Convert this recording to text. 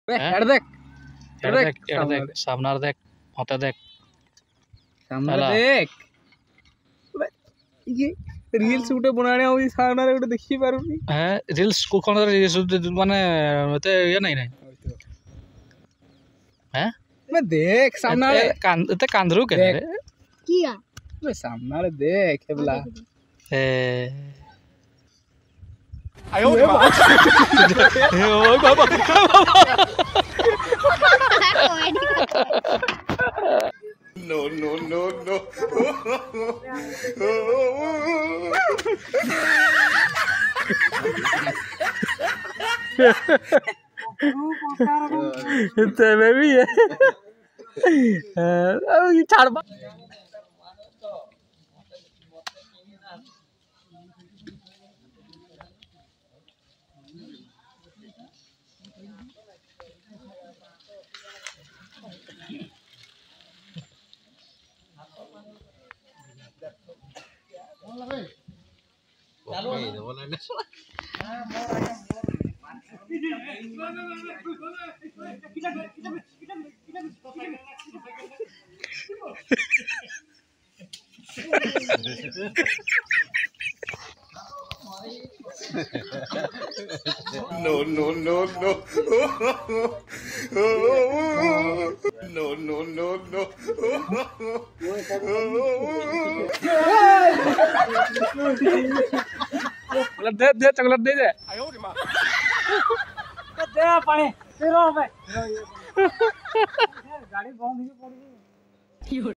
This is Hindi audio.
এড় দেখ সামনার দেখ মতে দেখ সামনে দেখ ये रील्स उठे बनाने होगी सामने उठे देखी पारुनी হ্যাঁ রিলস কোন রিলস মানে এতে ইয়ে নাই নাই হ্যাঁ मैं देख सामने এতে কান্দরু কেন রে किया मैं सामने देख हेबला এ আয়ো বাবা ওই বাবা No, no, no, no. इतने में भी है छाड़ No, no, no, no. No, no, no, no. दे चॉकलेट दे दे दे पानी तेरा पे गाड़ी बंद ही पड़ गई